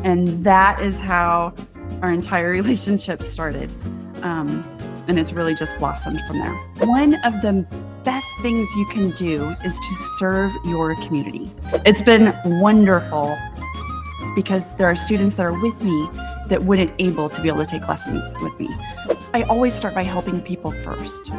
And that is how our entire relationship started. And it's really just blossomed from there. One of the best things you can do is to serve your community. It's been wonderful because there are students that are with me that wouldn't able to be able to take lessons with me. I always start by helping people first.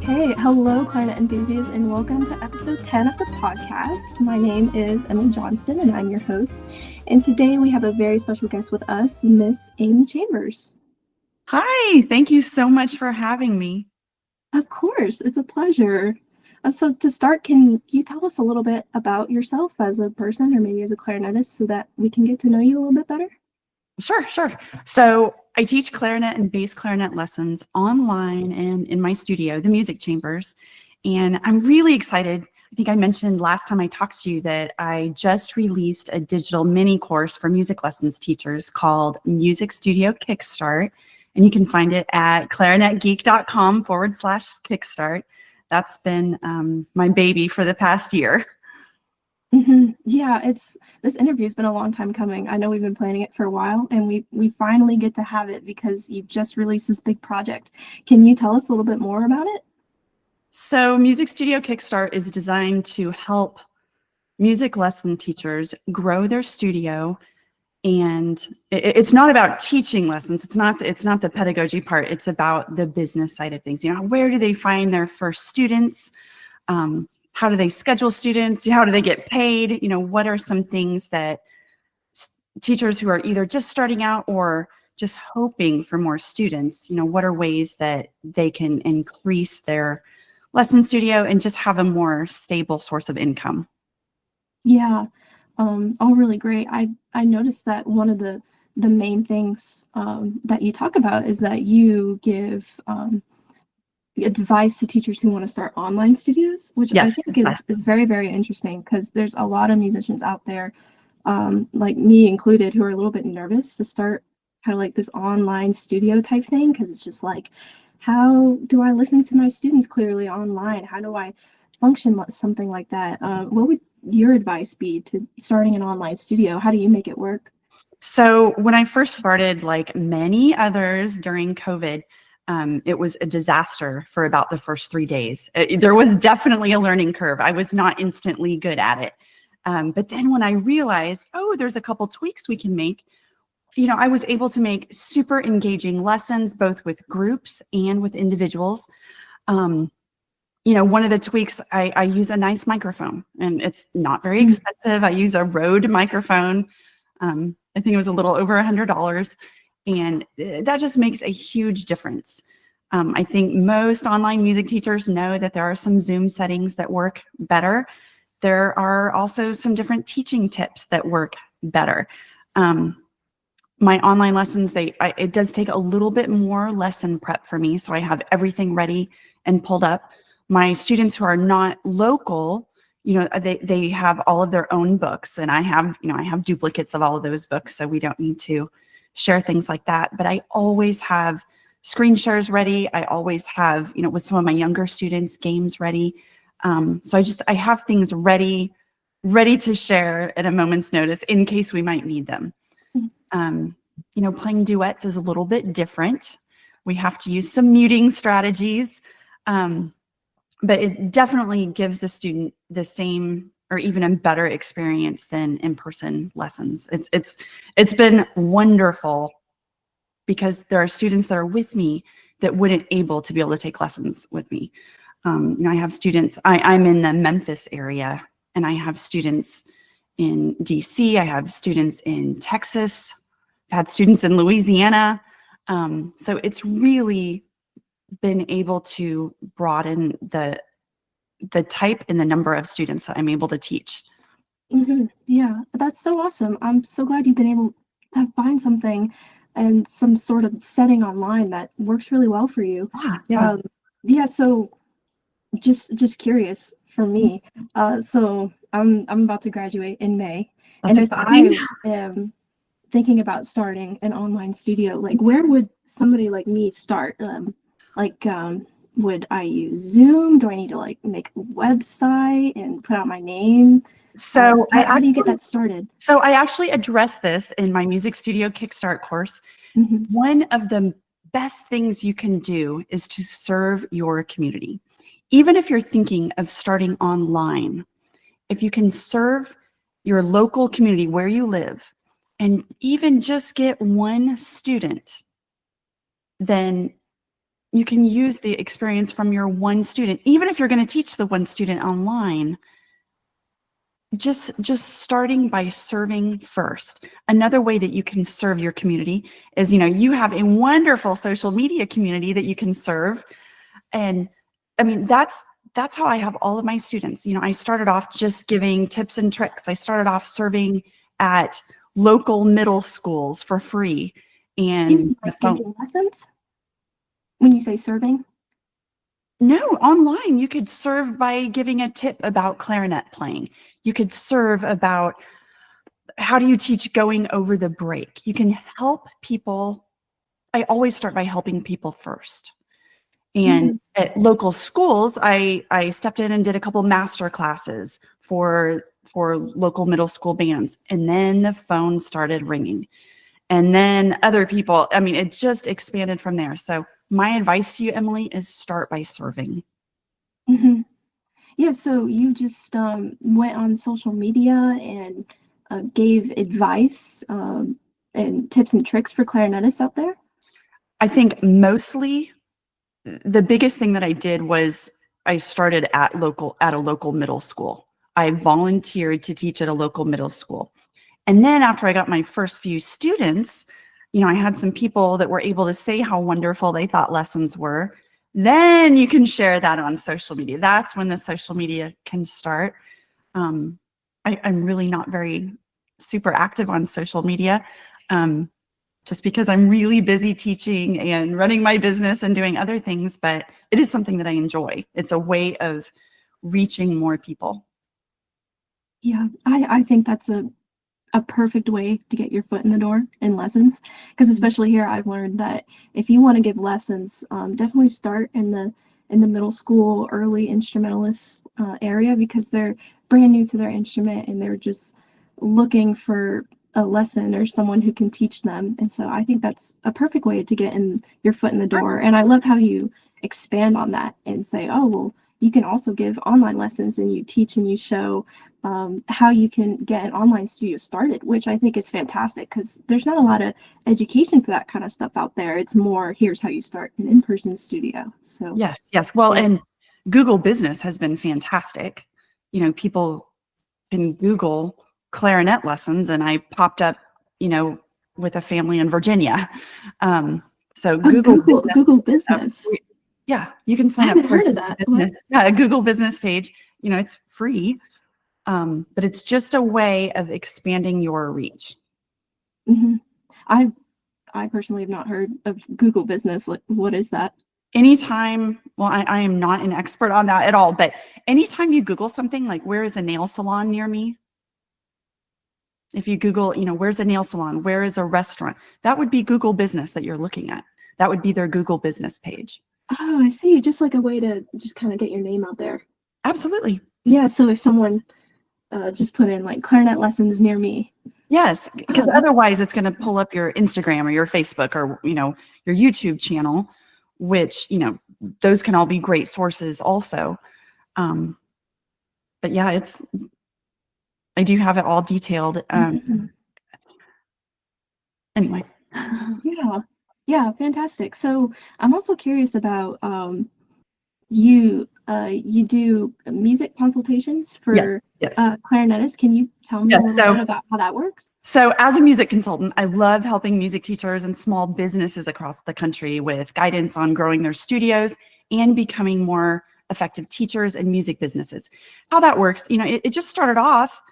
Hey, hello, clarinet enthusiasts, and welcome to episode 10 of the podcast. My name is Emily Johnston, and I'm your host. And today we have a very special guest with us, Miss Amy Chambers. Hi, thank you so much for having me. Of course, it's a pleasure. So to start, can you tell us a little bit about yourself as a person or maybe as a clarinetist so that we can get to know you a little bit better? Sure. So I teach clarinet and bass clarinet lessons online and in my studio, the Music Chambers. And I'm really excited. I think I mentioned last time I talked to you that I just released a digital mini course for music lessons teachers called Music Studio Kickstart. And you can find it at clarinetgeek.com/kickstart. That's been my baby for the past year. Mm-hmm. Yeah, this interview's been a long time coming. I know we've been planning it for a while, and we finally get to have it because you've just released this big project. Can you tell us a little bit more about it? So Music Studio Kickstart is designed to help music lesson teachers grow their studio. And it's not about teaching lessons. It's not the pedagogy part. It's about the business side of things. You know, where do they find their first students? How do they schedule students? How do they get paid? You know, what are some things that teachers who are either just starting out or just hoping for more students, you know, what are ways that they can increase their lesson studio and just have a more stable source of income? Yeah, all really great. I noticed that one of the main things that you talk about is that you give advice to teachers who want to start online studios, which Yes, I think is very, very interesting because there's a lot of musicians out there, like me included, who are a little bit nervous to start kind of like this online studio type thing because it's just like, how do I listen to my students clearly online? How do I function something like that? What would your advice be to starting an online studio? How do you make it work? So when I first started, like many others during COVID, it was a disaster for about the first 3 days. There was definitely a learning curve. I was not instantly good at it. But then when I realized, oh, there's a couple tweaks we can make, you know, I was able to make super engaging lessons, both with groups and with individuals. You know, one of the tweaks, I use a nice microphone, and it's not very expensive. I use a Rode microphone. I think it was a little over $100. And that just makes a huge difference. I think most online music teachers know that there are some Zoom settings that work better. There are also some different teaching tips that work better. My online lessons, it does take a little bit more lesson prep for me, so I have everything ready and pulled up. My students who are not local, you know, they have all of their own books, and I have duplicates of all of those books, so we don't need to share things like that. But I always have screen shares ready. I always have, you know, with some of my younger students, games ready. So I have things ready to share at a moment's notice in case we might need them. You know, playing duets is a little bit different. We have to use some muting strategies, but it definitely gives the student the same or even a better experience than in-person lessons. It's been wonderful because there are students that are with me that wouldn't able to be able to take lessons with me. You know, I have students, I'm in the Memphis area, and I have students in DC, I have students in Texas, I've had students in Louisiana. So it's really been able to broaden the type and the number of students that I'm able to teach. Yeah, that's so awesome. I'm so glad you've been able to find something and some sort of setting online that works really well for you. Yeah. So just curious for me. So I'm about to graduate in May. That's and exciting. If I am thinking about starting an online studio, like where would somebody like me start? would I use Zoom? Do I need to like make a website and put out my name? So How do you get that started? So I actually address this in my Music Studio Kickstart course. Mm-hmm. One of the best things you can do is to serve your community. Even if you're thinking of starting online, if you can serve your local community where you live and even just get one student, then you can use the experience from your one student. Even if you're going to teach the one student online, just starting by serving first. Another way that you can serve your community is, you have a wonderful social media community that you can serve. And I mean, that's how I have all of my students. I started off just giving tips and tricks. I started off serving at local middle schools for free. And Even like giving lessons? When you say serving? No, online you could serve by giving a tip about clarinet playing. You could serve about how do you teach going over the break. You can help people. I always start by helping people first. And at local schools, I stepped in and did a couple master classes for local middle school bands. And then the phone started ringing. And then other people, I mean, it just expanded from there. So my advice to you, Emily, is start by serving. Mm-hmm. Yeah, so you just went on social media and gave advice and tips and tricks for clarinetists out there? I think mostly the biggest thing that I did was I started at a local middle school. I volunteered to teach at a local middle school. And then after I got my first few students, I had some people that were able to say how wonderful they thought lessons were. Then you can share that on social media. That's when the social media can start. I'm really not very super active on social media, just because I'm really busy teaching and running my business and doing other things, but it is something that I enjoy. It's a way of reaching more people. Yeah, I think that's a perfect way to get your foot in the door in lessons, because especially here I've learned that if you want to give lessons, definitely start in the middle school early instrumentalist area, because they're brand new to their instrument and they're just looking for a lesson or someone who can teach them. And so I think that's a perfect way to get in your foot in the door. And I love how you expand on that and say, oh, well, you can also give online lessons, and you teach and you show how you can get an online studio started, which I think is fantastic, because there's not a lot of education for that kind of stuff out there. It's more, here's how you start an in-person studio. So yes. Well, and Google Business has been fantastic. People can Google clarinet lessons, and I popped up, with a family in Virginia. So Google Business. Yeah, you can sign I up haven't for heard of that. a Google Business page. It's free, but it's just a way of expanding your reach. Mm-hmm. I personally have not heard of Google Business. Like, what is that? Anytime, well, I am not an expert on that at all, but anytime you Google something like, where is a nail salon near me? If you Google, where's a nail salon? Where is a restaurant? That would be Google Business that you're looking at. That would be their Google Business page. Oh, I see. Just like a way to just kind of get your name out there. Absolutely. Yeah. So if someone just put in like clarinet lessons near me. Yes, because otherwise it's going to pull up your Instagram or your Facebook or, your YouTube channel, which, those can all be great sources also. But yeah, I do have it all detailed. Anyway. Yeah, fantastic. So I'm also curious about you do music consultations for yes. clarinetists. Can you tell me a little bit about how that works? So as a music consultant, I love helping music teachers and small businesses across the country with guidance on growing their studios and becoming more effective teachers and music businesses. How that works, it just started off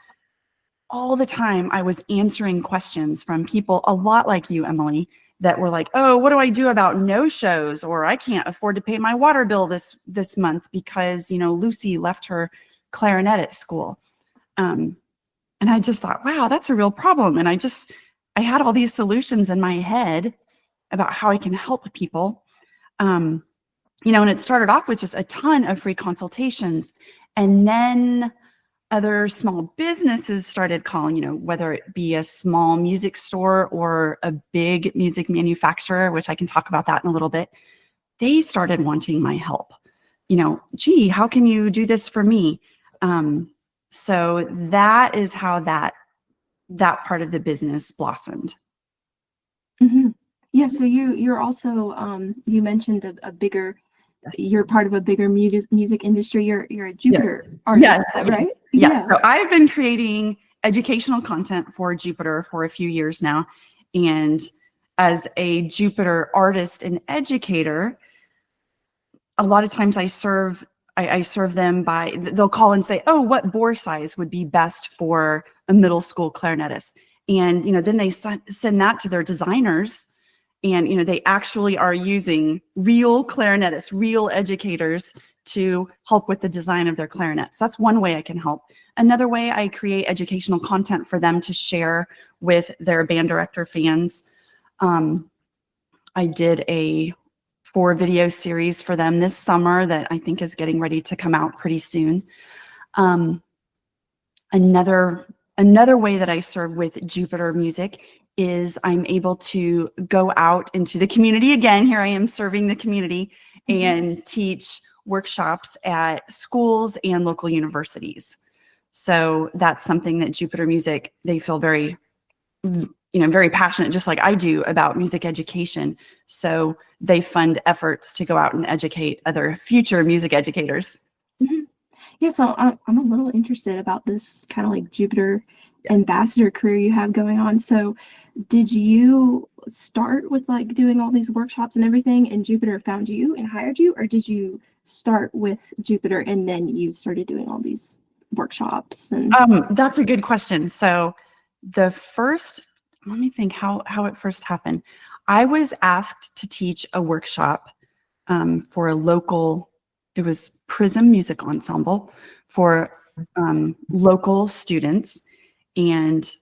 all the time. I was answering questions from people a lot like you, Emily, that were like, oh, what do I do about no shows? Or I can't afford to pay my water bill this month because, Lucy left her clarinet at school. And I just thought, wow, that's a real problem. And I had all these solutions in my head about how I can help people. and it started off with just a ton of free consultations. And then other small businesses started calling, whether it be a small music store or a big music manufacturer, which I can talk about that in a little bit. They started wanting my help. Gee, how can you do this for me? So that is how that part of the business blossomed. Mm-hmm. Yeah. So you're also you mentioned a bigger. Yes. You're part of a bigger music industry. You're a Jupiter artist, yes. Is that right? Yes. Yeah. So I've been creating educational content for Jupiter for a few years now, and as a Jupiter artist and educator, a lot of times I serve them by, they'll call and say, oh, what bore size would be best for a middle school clarinetist? And, then they send that to their designers, and, they actually are using real clarinetists, real educators to help with the design of their clarinets. That's one way I can help. Another way, I create educational content for them to share with their band director fans. I did a 4-video series for them this summer that I think is getting ready to come out pretty soon. Another way that I serve with Jupiter Music is I'm able to go out into the community. Again, here I am serving the community and teach workshops at schools and local universities. So that's something that Jupiter Music, they feel very, very passionate, just like I do, about music education. So they fund efforts to go out and educate other future music educators. Mm-hmm. Yeah, so I'm a little interested about this kind of like Jupiter ambassador career you have going on. So did you start with like doing all these workshops and everything, and Jupiter found you and hired you, or did you start with Jupiter and then you started doing all these workshops? And that's a good question. So the first, let me think how it first happened. I was asked to teach a workshop for a local, it was Prism Music Ensemble for local students. And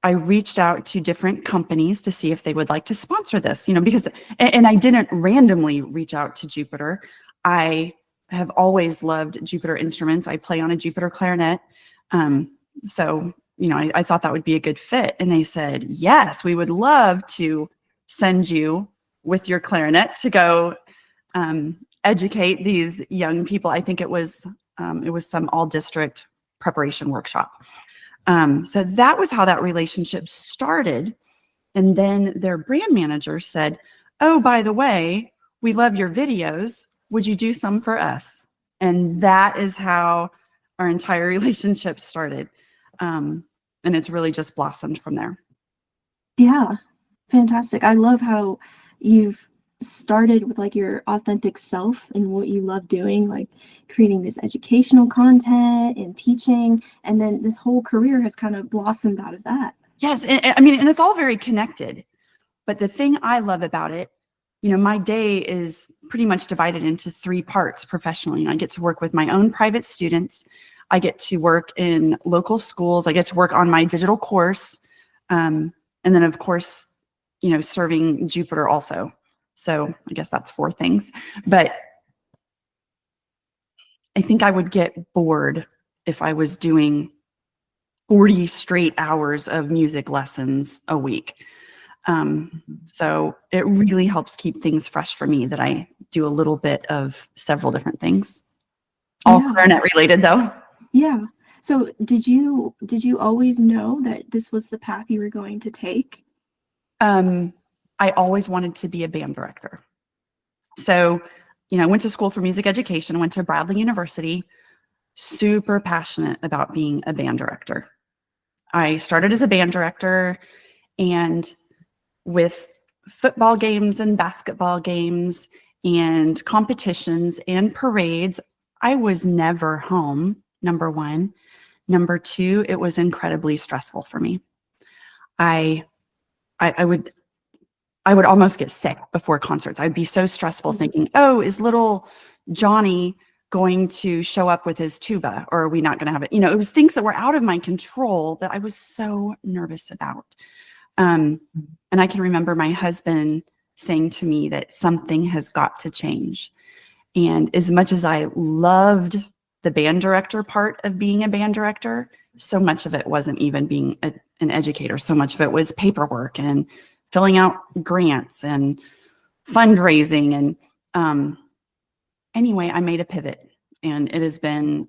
I reached out to different companies to see if they would like to sponsor this, because, and I didn't randomly reach out to Jupiter. I have always loved Jupiter instruments. I play on a Jupiter clarinet. So, I thought that would be a good fit. And they said, yes, we would love to send you with your clarinet to go educate these young people. I think it was some all district preparation workshop. So that was how that relationship started. And then their brand manager said, oh, by the way, we love your videos. Would you do some for us? And that is how our entire relationship started. And it's really just blossomed from there. Yeah, fantastic. I love how you've started with like your authentic self and what you love doing, like creating this educational content and teaching, and then this whole career has kind of blossomed out of that. Yes, and it's all very connected. But the thing I love about it, my day is pretty much divided into 3 parts professionally. I get to work with my own private students. I get to work in local schools. I get to work on my digital course. And then, of course, serving Jupiter also. So I guess that's 4 things. But I think I would get bored if I was doing 40 straight hours of music lessons a week. So it really helps keep things fresh for me that I do a little bit of several different things. All clarinet related though. Yeah. So did you always know that this was the path you were going to take? I always wanted to be a band director. So, I went to school for music education. I went to Bradley University, super passionate about being a band director. I started as a band director, and with football games and basketball games and competitions and parades, I was never home, number 1. Number 2, it was incredibly stressful for me. I would almost get sick before concerts. I'd be so stressful thinking, oh, is little Johnny going to show up with his tuba, or are we not going to have it? It was things that were out of my control that I was so nervous about. And I can remember my husband saying to me that something has got to change. And as much as I loved the band director part of being a band director, so much of it wasn't even being an educator. So much of it was paperwork and filling out grants and fundraising. And anyway, I made a pivot, and it has been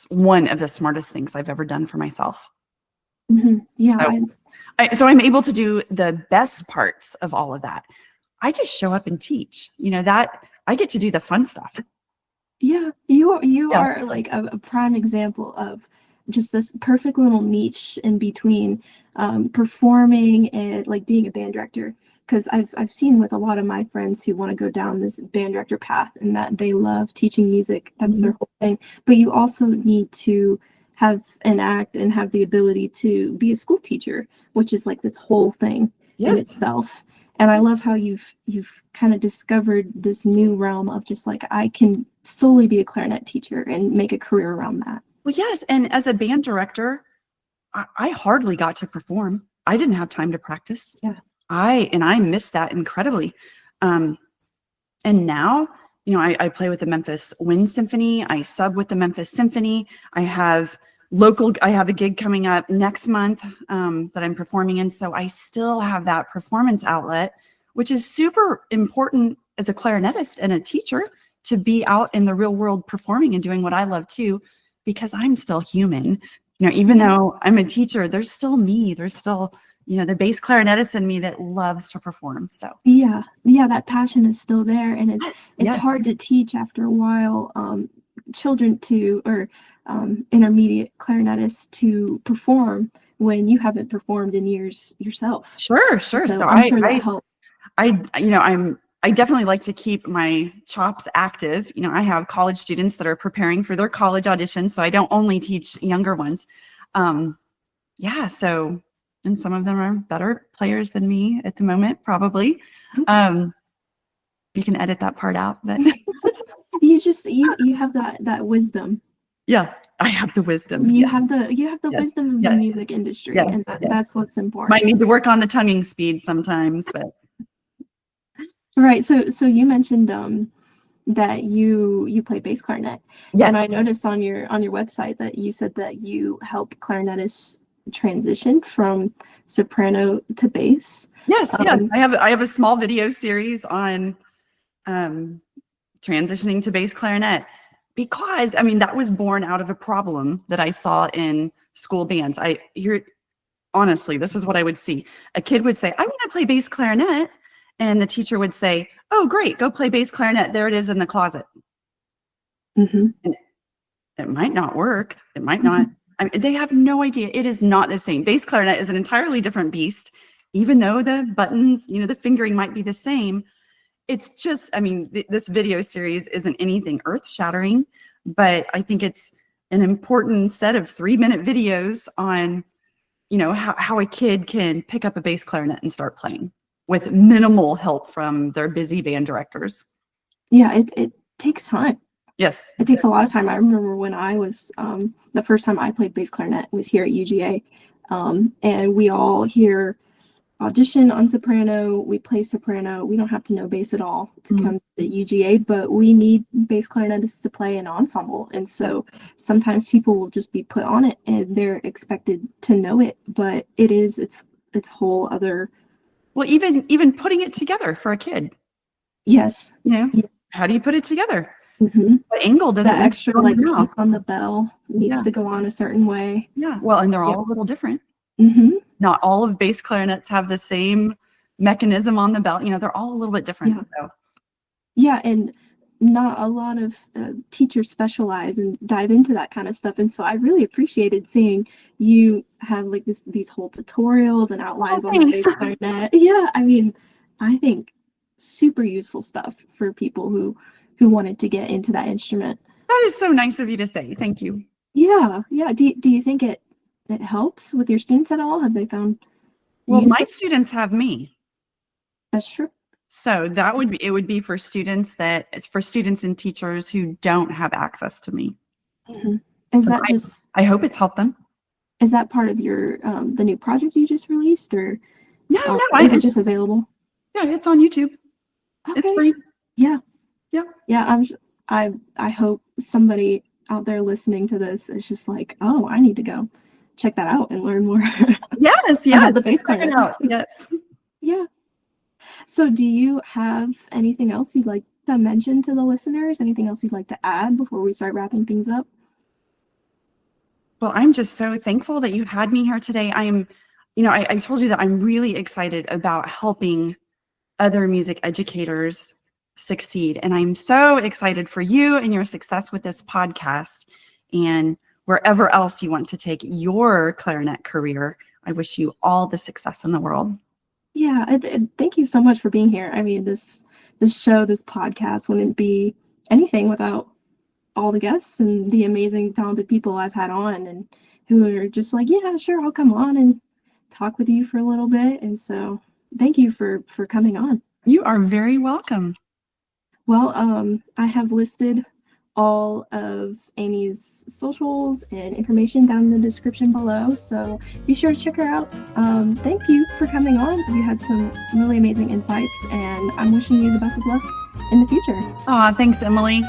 one of the smartest things I've ever done for myself. Yeah. So I'm able to do the best parts of all of that. I just show up and teach, that I get to do the fun stuff. Yeah, you are like a prime example of just this perfect little niche in between performing and like being a band director. Because I've seen with a lot of my friends who want to go down this band director path, and that they love teaching music. That's their whole thing. But you also need to have an act and have the ability to be a school teacher, which is like this whole thing in itself. And I love how you've kind of discovered this new realm of just like, I can solely be a clarinet teacher and make a career around that. Well, yes. And as a band director, I hardly got to perform. I didn't have time to practice. Yeah. I missed that incredibly. And now, I play with the Memphis Wind Symphony. I sub with the Memphis Symphony. I have a gig coming up next month that I'm performing in. So I still have that performance outlet, which is super important as a clarinetist and a teacher, to be out in the real world performing and doing what I love too, because I'm still human. Even though I'm a teacher, there's still me. There's still, the bass clarinetist in me that loves to perform. So yeah, that passion is still there, and it's hard to teach after a while. Children or intermediate clarinetists to perform when you haven't performed in years yourself. Sure. So I'm sure that helps. I definitely like to keep my chops active. I have college students that are preparing for their college auditions, so I don't only teach younger ones. So, and some of them are better players than me at the moment, probably. You can edit that part out, but you have that wisdom. Yeah, I have the wisdom. You have the wisdom of the music industry, and that's what's important. Might need to work on the tonguing speed sometimes, but right. So you mentioned that you play bass clarinet, and I noticed on your website that you said that you help clarinetists transition from soprano to bass. Yes. I have a small video series on transitioning to bass clarinet, because that was born out of a problem that I saw in school bands. Honestly, this is what I would see. A kid would say, I want to play bass clarinet. And the teacher would say, oh, great, go play bass clarinet. There it is in the closet. And it might not work. It might not. They have no idea. It is not the same. Bass clarinet is an entirely different beast, even though the buttons, the fingering might be the same. It's just, this video series isn't anything earth-shattering, but I think it's an important set of 3-minute videos on, how a kid can pick up a bass clarinet and start playing with minimal help from their busy band directors. Yeah, it takes time. Yes. It takes a lot of time. I remember when I was, the first time I played bass clarinet was here at UGA, and we all here audition on soprano, we play soprano. We don't have to know bass at all to come to the UGA, but we need bass clarinetists to play an ensemble. And so sometimes people will just be put on it and they're expected to know it, but it's whole other. Well, even putting it together for a kid. Yes. How do you put it together? What angle does that extra piece on the bell needs to go on a certain way. Yeah. Well, and they're all a little different. Not all of bass clarinets have the same mechanism on the bell. They're all a little bit different. Yeah, and not a lot of teachers specialize and dive into that kind of stuff. And so I really appreciated seeing you have like these whole tutorials and outlines on the bass clarinet. Yeah, I think super useful stuff for people who wanted to get into that instrument. That is so nice of you to say. Thank you. Yeah. Do you think it helps with your students at all? Have they found? Well, my students have me. That's true. So it would be for students and teachers who don't have access to me. Is that I hope it's helped them. Is that part of your the new project you just released, or no? Is it just available? Yeah, it's on YouTube. It's Okay. free. Yeah. Yep. Yeah. I hope somebody out there listening to this is just like, oh, I need to go check that out and learn more Yes, about the bass check it clarinet. out. Yes. Yeah. So do you have anything else you'd like to mention to the listeners? Anything else you'd like to add before we start wrapping things up? Well, I'm just so thankful that you had me here today. I told you that I'm really excited about helping other music educators succeed. And I'm so excited for you and your success with this podcast and wherever else you want to take your clarinet career. I wish you all the success in the world. Yeah, thank you so much for being here. I mean, this show, this podcast wouldn't be anything without all the guests and the amazing, talented people I've had on and who are just like, yeah, sure, I'll come on and talk with you for a little bit. And so thank you for coming on. You are very welcome. Well, I have listed all of Amy's socials and information down in the description below, so be sure to check her out. Thank you for coming on. You had some really amazing insights, and I'm wishing you the best of luck in the future. Aw, thanks, Emily.